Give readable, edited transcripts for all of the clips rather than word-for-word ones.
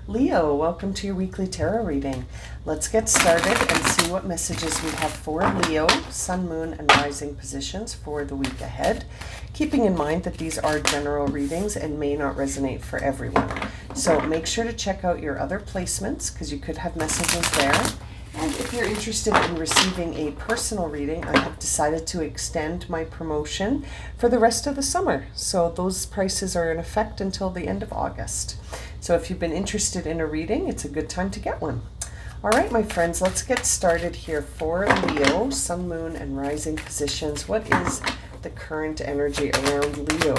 Leo, welcome to your weekly tarot reading. Let's get started and see what messages we have for Leo, sun, moon, and rising positions for the week ahead. Keeping in mind that these are general readings and may not resonate for everyone. So make sure to check out your other placements because you could have messages there. And if you're interested in receiving a personal reading, I have decided to extend my promotion for the rest of the summer. So those prices are in effect until the end of August. So if you've been interested in a reading, it's a good time to get one. All right, my friends, let's get started here for Leo, sun, moon, and rising positions. What is the current energy around Leo?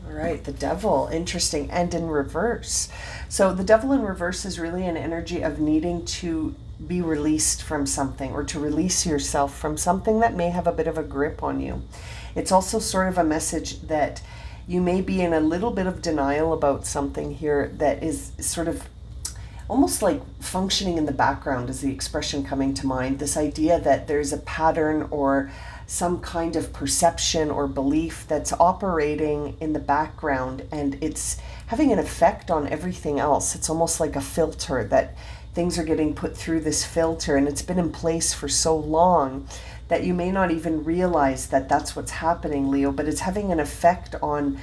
All right, the devil, interesting, and in reverse. So the devil in reverse is really an energy of needing to be released from something or to release yourself from something that may have a bit of a grip on you. It's also sort of a message that you may be in a little bit of denial about something here that is sort of almost like functioning in the background is the expression coming to mind. This idea that there's a pattern or some kind of perception or belief that's operating in the background and it's having an effect on everything else. It's almost like a filter that things are getting put through this filter and it's been in place for so long that you may not even realize that that's what's happening, Leo, but it's having an effect on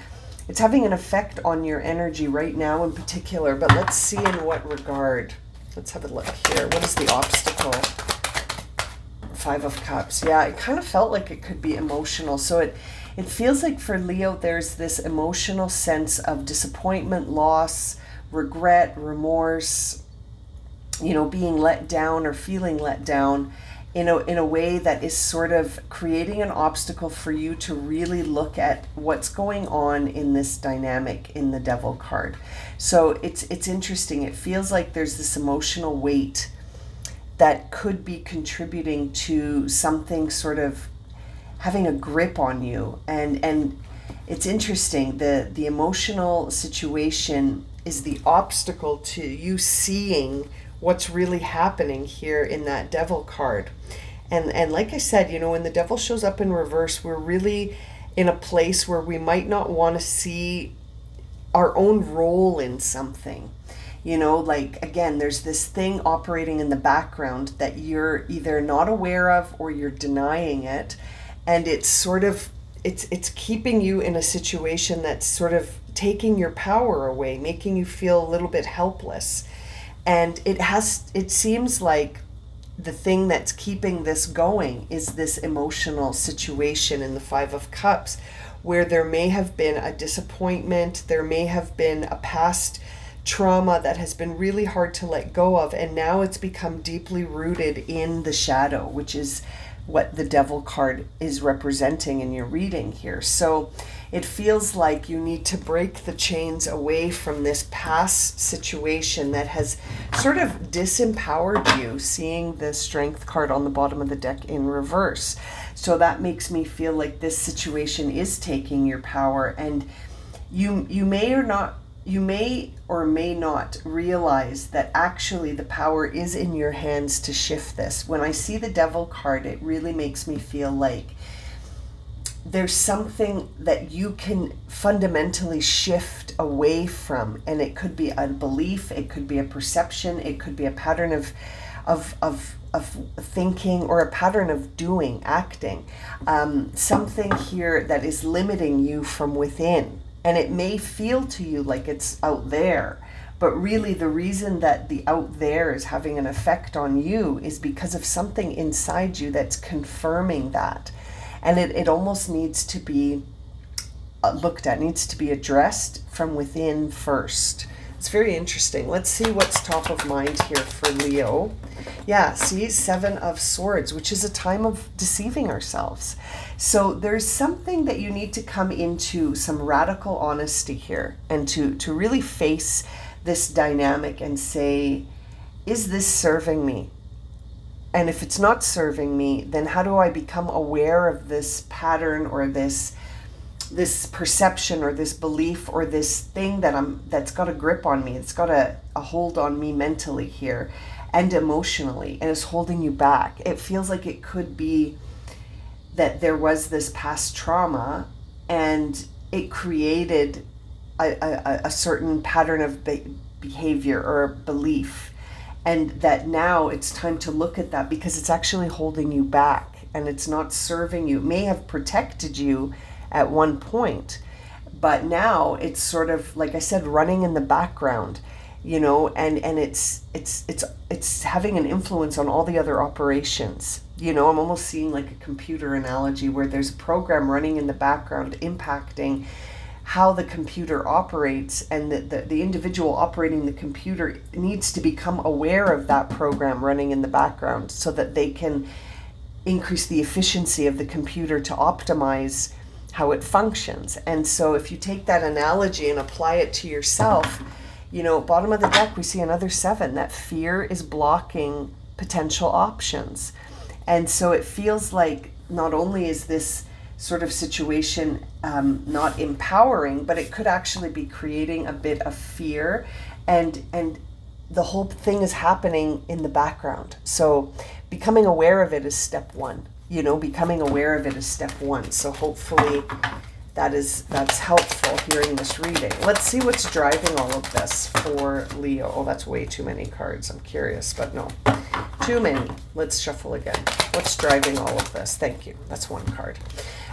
your energy right now in particular. But let's see in what regard. Let's have a look here. What is the obstacle? Five of Cups. Yeah, it kind of felt like it could be emotional. So it feels like for Leo, there's this emotional sense of disappointment, loss, regret, remorse, being let down or feeling let down in a way that is sort of creating an obstacle for you to really look at what's going on in this dynamic in the Devil card. So it's interesting. It feels like there's this emotional weight that could be contributing to something sort of having a grip on you. And it's interesting. The emotional situation is the obstacle to you seeing what's really happening here in that Devil card. And like I said, when the Devil shows up in reverse, we're really in a place where we might not want to see our own role in something. Like, again, there's this thing operating in the background that you're either not aware of or you're denying it. And it's sort of, it's keeping you in a situation that's sort of taking your power away, making you feel a little bit helpless. And it seems like the thing that's keeping this going is this emotional situation in the Five of Cups, where there may have been a disappointment, there may have been a past trauma that has been really hard to let go of, and now it's become deeply rooted in the shadow, which is what the Devil card is representing in your reading here. So it feels like you need to break the chains away from this past situation that has sort of disempowered you, seeing the Strength card on the bottom of the deck in reverse. So that makes me feel like this situation is taking your power, and you may or may not realize that actually the power is in your hands to shift this. When I see the Devil card, it really makes me feel like there's something that you can fundamentally shift away from, and it could be a belief, it could be a perception, it could be a pattern of thinking or a pattern of doing, acting, something here that is limiting you from within. And it may feel to you like it's out there, but really the reason that the out there is having an effect on you is because of something inside you that's confirming that. And it almost needs to be looked at, needs to be addressed from within first. It's very interesting. Let's see what's top of mind here for Leo. Yeah, see, Seven of Swords, which is a time of deceiving ourselves. So there's something that you need to come into some radical honesty here and to really face this dynamic and say, is this serving me? And if it's not serving me, then how do I become aware of this pattern or this perception or this belief or this thing that's got a grip on me, it's got a hold on me mentally here and emotionally, and is holding you back. It feels like it could be that there was this past trauma and it created a certain pattern of behavior or belief, and that now it's time to look at that because it's actually holding you back and it's not serving you. It may have protected you at one point, but now it's sort of, like I said, running in the background, and it's having an influence on all the other operations. I'm almost seeing like a computer analogy where there's a program running in the background impacting how the computer operates, and the individual operating the computer needs to become aware of that program running in the background so that they can increase the efficiency of the computer to optimize how it functions. And so if you take that analogy and apply it to yourself, bottom of the deck, we see another 7, that fear is blocking potential options. And so it feels like not only is this sort of situation not empowering, but it could actually be creating a bit of fear, and the whole thing is happening in the background. So becoming aware of it is step 1. Becoming aware of it is step 1. So hopefully that's helpful, hearing this reading. Let's see what's driving all of this for Leo. Oh, that's way too many cards. I'm curious, but no. Too many. Let's shuffle again. What's driving all of this? Thank you. That's 1 card.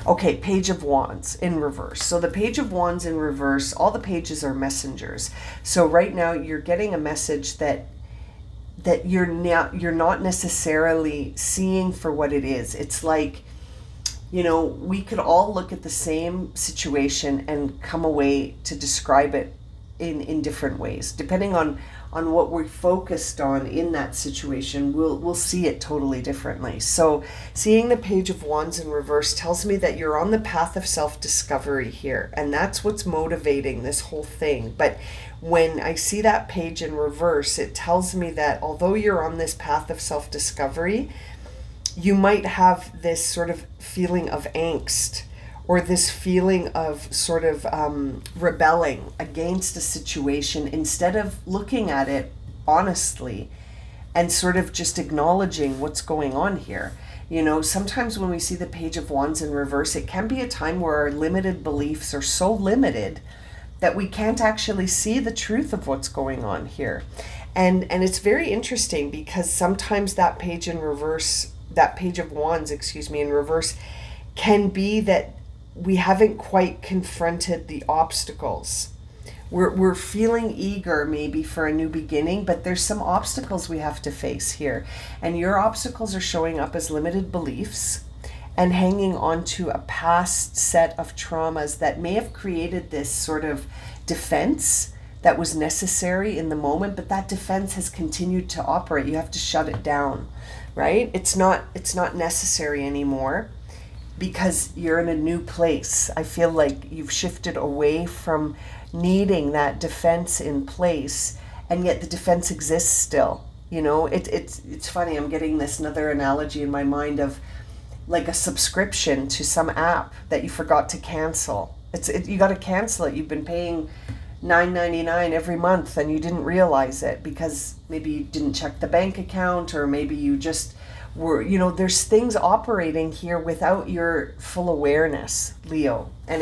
Okay, Page of Wands in reverse. So the Page of Wands in reverse, all the pages are messengers. So right now you're getting a message that you're not necessarily seeing for what it is. It's like, we could all look at the same situation and come away to describe it in different ways. Depending on what we're focused on in that situation, we'll see it totally differently. So seeing the Page of Wands in reverse tells me that you're on the path of self-discovery here, and that's what's motivating this whole thing. But when I see that page in reverse, it tells me that although you're on this path of self-discovery, you might have this sort of feeling of angst, or this feeling of sort of rebelling against a situation instead of looking at it honestly and sort of just acknowledging what's going on here. Sometimes when we see the Page of Wands in reverse, it can be a time where our limited beliefs are so limited that we can't actually see the truth of what's going on here. And it's very interesting because sometimes that page in reverse, that Page of Wands, in reverse, can be that we haven't quite confronted the obstacles. We're feeling eager maybe for a new beginning, but there's some obstacles we have to face here. And your obstacles are showing up as limited beliefs and hanging on to a past set of traumas that may have created this sort of defense that was necessary in the moment, but that defense has continued to operate. You have to shut it down, right? It's not necessary anymore, because you're in a new place. I feel like you've shifted away from needing that defense in place, and yet the defense exists still. It's funny, I'm getting this another analogy in my mind of like a subscription to some app that you forgot to cancel. You got to cancel it. You've been paying $9.99 every month and you didn't realize it because maybe you didn't check the bank account, or maybe you just were, there's things operating here without your full awareness, Leo. And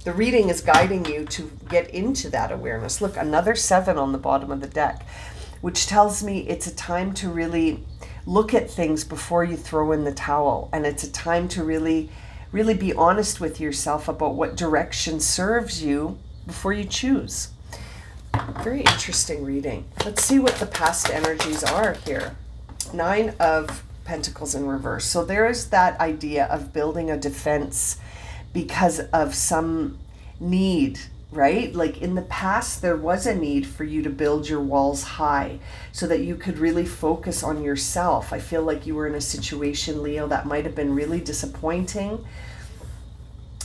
the reading is guiding you to get into that awareness. Look, another 7 on the bottom of the deck, which tells me it's a time to really look at things before you throw in the towel. And it's a time to really, really be honest with yourself about what direction serves you before you choose. Very interesting reading. Let's see what the past energies are here. 9 of Pentacles in reverse. So there is that idea of building a defense because of some need, right? Like in the past, there was a need for you to build your walls high so that you could really focus on yourself. I feel like you were in a situation, Leo, that might have been really disappointing,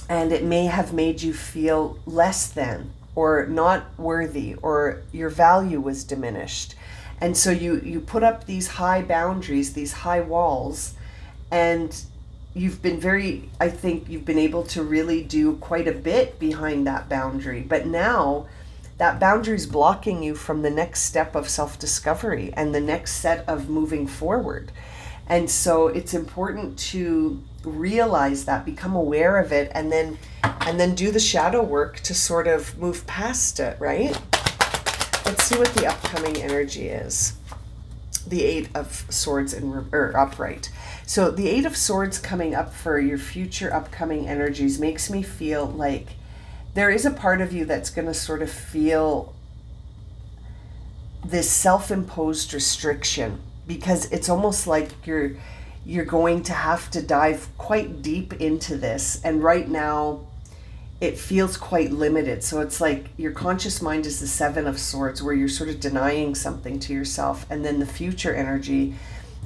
and it may have made you feel less than, or not worthy, or your value was diminished. And so you put up these high boundaries, these high walls, and you've been I think you've been able to really do quite a bit behind that boundary. But now that boundary is blocking you from the next step of self-discovery and the next set of moving forward. And so it's important to realize that, become aware of it, and then do the shadow work to sort of move past it, right? Let's see what the upcoming energy is. The Eight of Swords or upright. So the Eight of Swords coming up for your future upcoming energies makes me feel like there is a part of you that's going to sort of feel this self-imposed restriction, because it's almost like you're going to have to dive quite deep into this, and right now it feels quite limited. So it's like your conscious mind is the Seven of Swords, where you're sort of denying something to yourself, and then the future energy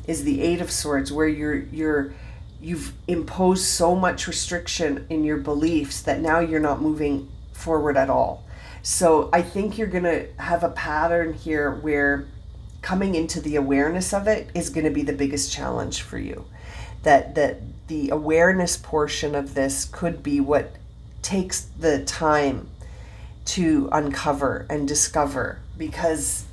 is the Eight of Swords, where you've imposed so much restriction in your beliefs that now you're not moving forward at all. So I think you're going to have a pattern here where coming into the awareness of it is going to be the biggest challenge for you. That the awareness portion of this could be what takes the time to uncover and discover, because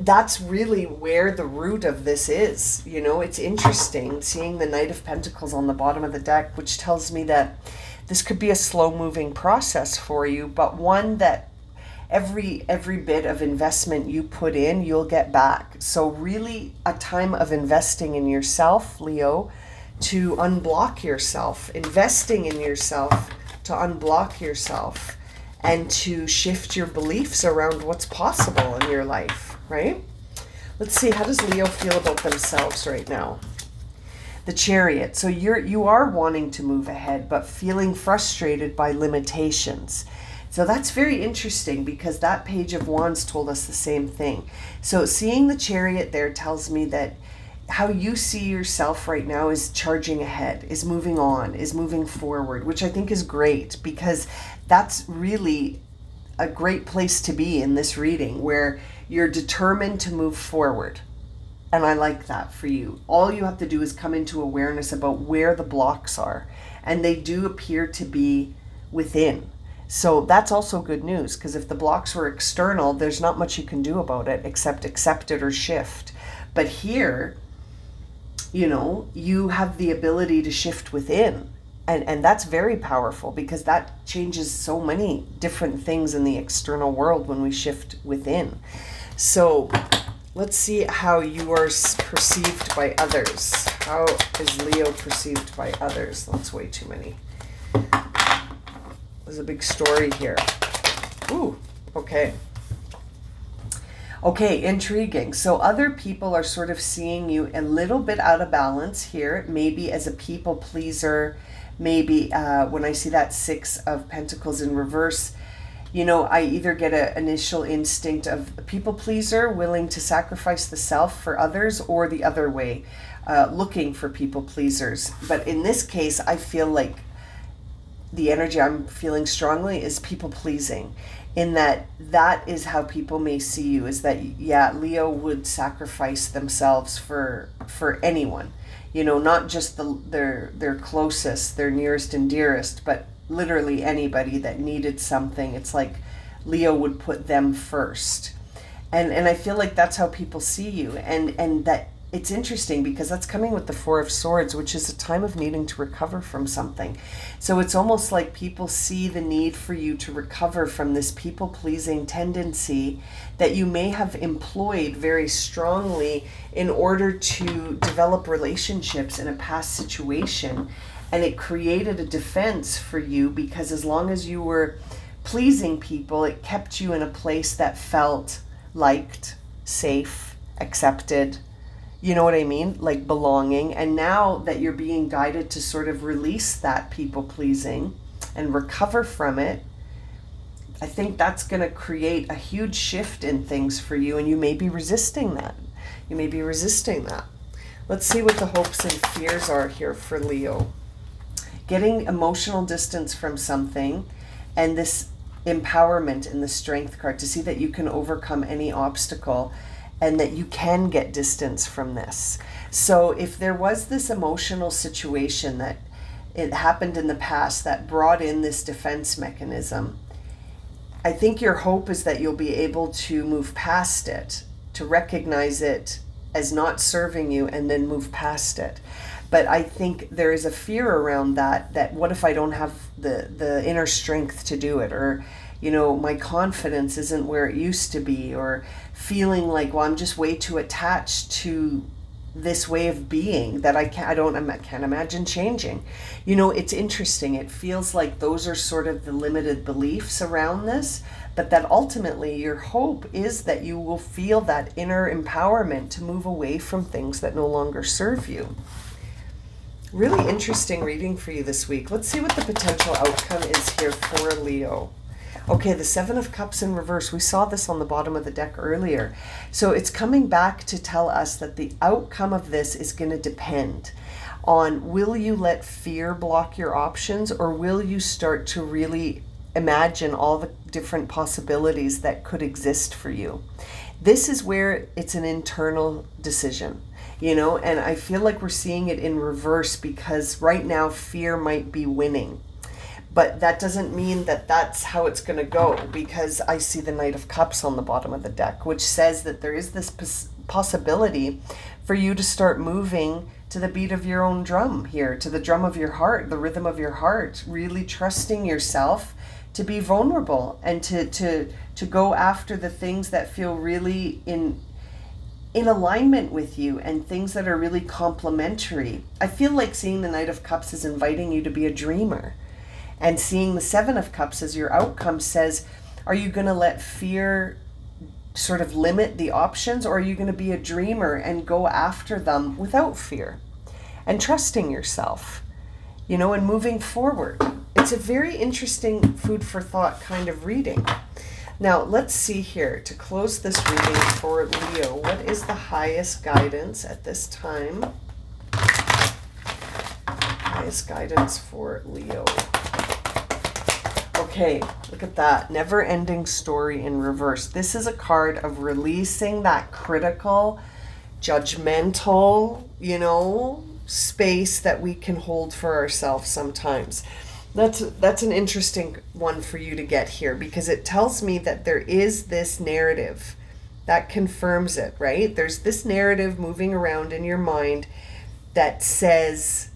that's really where the root of this is. You know, it's interesting seeing the Knight of Pentacles on the bottom of the deck, which tells me that this could be a slow-moving process for you, but one that every bit of investment you put in, you'll get back. So really a time of investing in yourself, Leo, to unblock yourself, investing in yourself to unblock yourself and to shift your beliefs around what's possible in your life, right? Let's see, how does Leo feel about themselves right now? The Chariot. So you are wanting to move ahead, but feeling frustrated by limitations. So that's very interesting, because that Page of Wands told us the same thing. So seeing the Chariot there tells me that how you see yourself right now is charging ahead, is moving on, is moving forward, which I think is great, because that's really a great place to be in this reading, where you're determined to move forward. And I like that for you. All you have to do is come into awareness about where the blocks are, and they do appear to be within. So that's also good news, because if the blocks were external, there's not much you can do about it except accept it or shift. But here, you know, you have the ability to shift within. And that's very powerful, because that changes so many different things in the external world when we shift within. So let's see how you are perceived by others. How is Leo perceived by others? That's way too many. There's a big story here. Ooh, okay. Okay, intriguing. So other people are sort of seeing you a little bit out of balance here, maybe as a people pleaser. Maybe when I see that Six of Pentacles in reverse, you know, I either get an initial instinct of a people pleaser, willing to sacrifice the self for others, or the other way, looking for people pleasers. But in this case, I feel like the energy I'm feeling strongly is people pleasing, in that is how people may see you, is that, yeah, Leo would sacrifice themselves for anyone, you know, not just their closest, their nearest and dearest, but literally anybody that needed something. It's like Leo would put them first. And I feel like that's how people see you. And that it's interesting, because that's coming with the Four of Swords, which is a time of needing to recover from something. So it's almost like people see the need for you to recover from this people-pleasing tendency that you may have employed very strongly in order to develop relationships in a past situation. And it created a defense for you, because as long as you were pleasing people, it kept you in a place that felt liked, safe, accepted. You know what I mean? Like belonging. And now that you're being guided to sort of release that people pleasing and recover from it, I think that's going to create a huge shift in things for you. And you may be resisting that. You may be resisting that. Let's see what the hopes and fears are here for Leo. Getting emotional distance from something, and this empowerment in the Strength card to see that you can overcome any obstacle, and that you can get distance from this. So if there was this emotional situation that it happened in the past that brought in this defense mechanism, I think your hope is that you'll be able to move past it, to recognize it as not serving you and then move past it. But I think there is a fear around that what if I don't have the inner strength to do it, or my confidence isn't where it used to be, or feeling like, well, I'm just way too attached to this way of being that I can't imagine changing. It's interesting. It feels like those are sort of the limited beliefs around this, but that ultimately your hope is that you will feel that inner empowerment to move away from things that no longer serve you. Really interesting reading for you this week. Let's see what the potential outcome is here for Leo. Okay, the Seven of Cups in reverse. We saw this on the bottom of the deck earlier. So it's coming back to tell us that the outcome of this is going to depend on, will you let fear block your options, or will you start to really imagine all the different possibilities that could exist for you? This is where it's an internal decision, and I feel like we're seeing it in reverse because right now fear might be winning. But that doesn't mean that that's how it's going to go, because I see the Knight of Cups on the bottom of the deck, which says that there is this possibility for you to start moving to the beat of your own drum here, to the drum of your heart, the rhythm of your heart, really trusting yourself to be vulnerable and to go after the things that feel really in alignment with you, and things that are really complementary. I feel like seeing the Knight of Cups is inviting you to be a dreamer. And seeing the Seven of Cups as your outcome says, are you going to let fear sort of limit the options, or are you going to be a dreamer and go after them without fear and trusting yourself, and moving forward? It's a very interesting food for thought kind of reading. Now, let's see here, to close this reading for Leo, what is the highest guidance at this time? Highest guidance for Leo. Okay, look at that. Never-ending story in reverse. This is a card of releasing that critical, judgmental, space that we can hold for ourselves sometimes. That's an interesting one for you to get here, because it tells me that there is this narrative that confirms it, right? There's this narrative moving around in your mind that says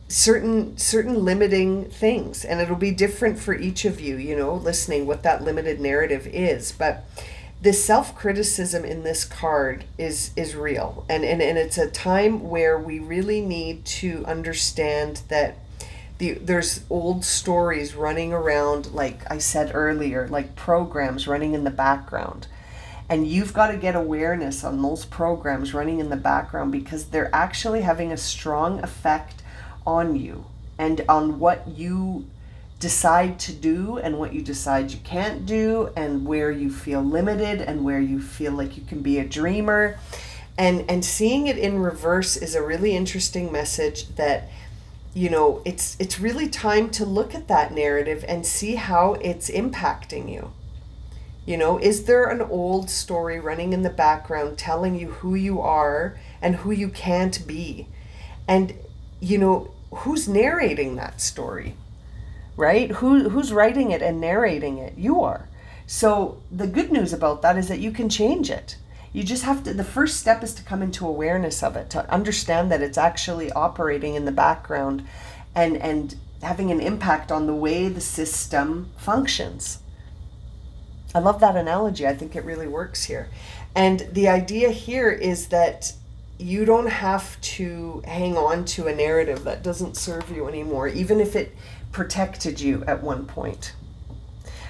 certain limiting things, and it'll be different for each of you, listening, what that limited narrative is. But the self-criticism in this card is real, and it's a time where we really need to understand that there's old stories running around, like I said earlier, like programs running in the background. And you've got to get awareness on those programs running in the background, because they're actually having a strong effect on you and on what you decide to do and what you decide you can't do, and where you feel limited and where you feel like you can be a dreamer. And seeing it in reverse is a really interesting message that, it's really time to look at that narrative and see how it's impacting you. Is there an old story running in the background telling you who you are and who you can't be? And who's narrating that story, right? Who's writing it and narrating it? You are. So the good news about that is that you can change it. You just have to, the first step is to come into awareness of it, to understand that it's actually operating in the background and having an impact on the way the system functions. I love that analogy. I think it really works here. And the idea here is that you don't have to hang on to a narrative that doesn't serve you anymore, even if it protected you at one point.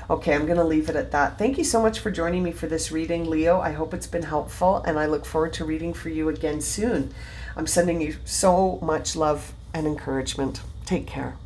Okay, I'm going to leave it at that. Thank you so much for joining me for this reading, Leo. I hope it's been helpful, and I look forward to reading for you again soon. I'm sending you so much love and encouragement. Take care.